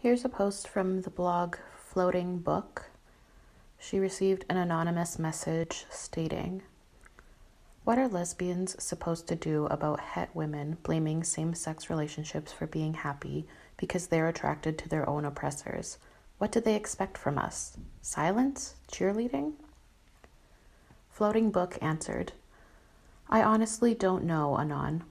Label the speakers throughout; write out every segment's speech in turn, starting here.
Speaker 1: Here's a post from the blog Floating Book. She received an anonymous message stating, "What are lesbians supposed to do about het women blaming same-sex relationships for being happy because they're attracted to their own oppressors? What do they expect from us? Silence? Cheerleading?" Floating Book answered, "I honestly don't know, Anon.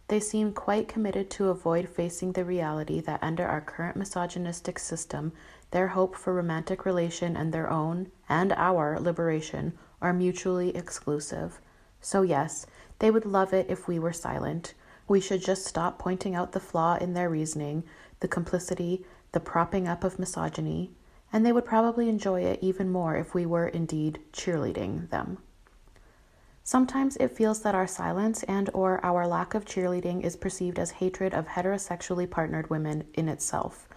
Speaker 1: They seem quite committed to avoid facing the reality that under our current misogynistic system, their hope for romantic relation and their own, and our, liberation are mutually exclusive. So yes, they would love it if we were silent. We should just stop pointing out the flaw in their reasoning, the complicity, the propping up of misogyny, and they would probably enjoy it even more if we were indeed cheerleading them. Sometimes it feels that our silence and or our lack of cheerleading is perceived as hatred of heterosexually partnered women in itself.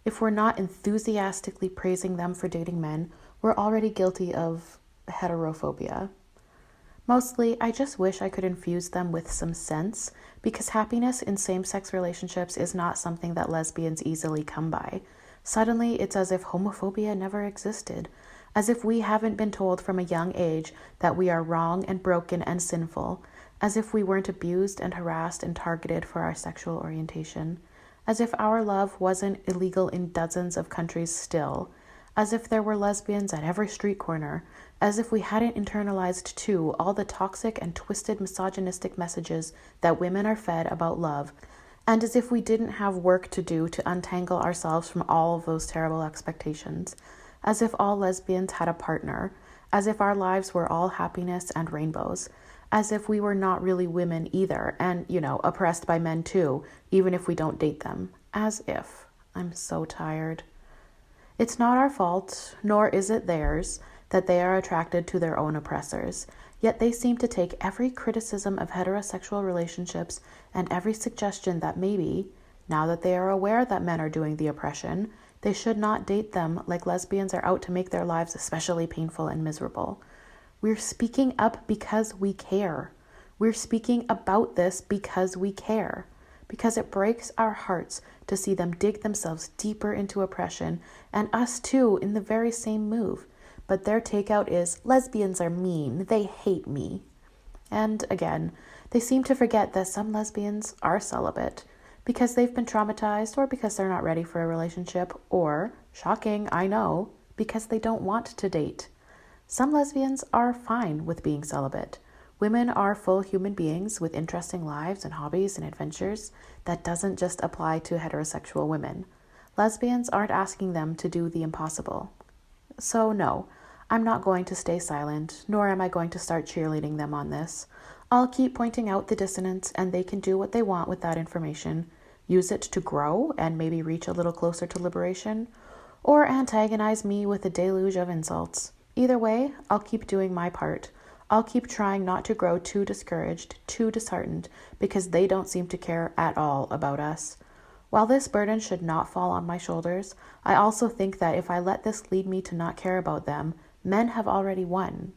Speaker 1: If we're not enthusiastically praising them for dating men, we're already guilty of heterophobia. Mostly, I just wish I could infuse them with some sense, because happiness in same-sex relationships is not something that lesbians easily come by. Suddenly, it's as if homophobia never existed, as if we haven't been told from a young age that we are wrong and broken and sinful, as if we weren't abused and harassed and targeted for our sexual orientation, as if our love wasn't illegal in dozens of countries still, as if there were lesbians at every street corner, as if we hadn't internalized too all the toxic and twisted misogynistic messages that women are fed about love, and as if we didn't have work to do to untangle ourselves from all of those terrible expectations, as if all lesbians had a partner, as if our lives were all happiness and rainbows, as if we were not really women either, and, oppressed by men too, even if we don't date them. As if. I'm so tired. It's not our fault, nor is it theirs, that they are attracted to their own oppressors, yet they seem to take every criticism of heterosexual relationships and every suggestion that maybe, now that they are aware that men are doing the oppression, they should not date them like lesbians are out to make their lives especially painful and miserable. We're speaking up because we care. We're speaking about this because we care. Because it breaks our hearts to see them dig themselves deeper into oppression, and us too in the very same move. But their takeout is, lesbians are mean, they hate me. And again, they seem to forget that some lesbians are celibate, because they've been traumatized, or because they're not ready for a relationship, or, shocking, I know, because they don't want to date. Some lesbians are fine with being celibate. Women are full human beings with interesting lives and hobbies and adventures. That doesn't just apply to heterosexual women. Lesbians aren't asking them to do the impossible. So no, I'm not going to stay silent, nor am I going to start cheerleading them on this. I'll keep pointing out the dissonance, and they can do what they want with that information. Use it to grow and maybe reach a little closer to liberation, or antagonize me with a deluge of insults. Either way, I'll keep doing my part. I'll keep trying not to grow too discouraged, too disheartened, because they don't seem to care at all about us. While this burden should not fall on my shoulders, I also think that if I let this lead me to not care about them, men have already won,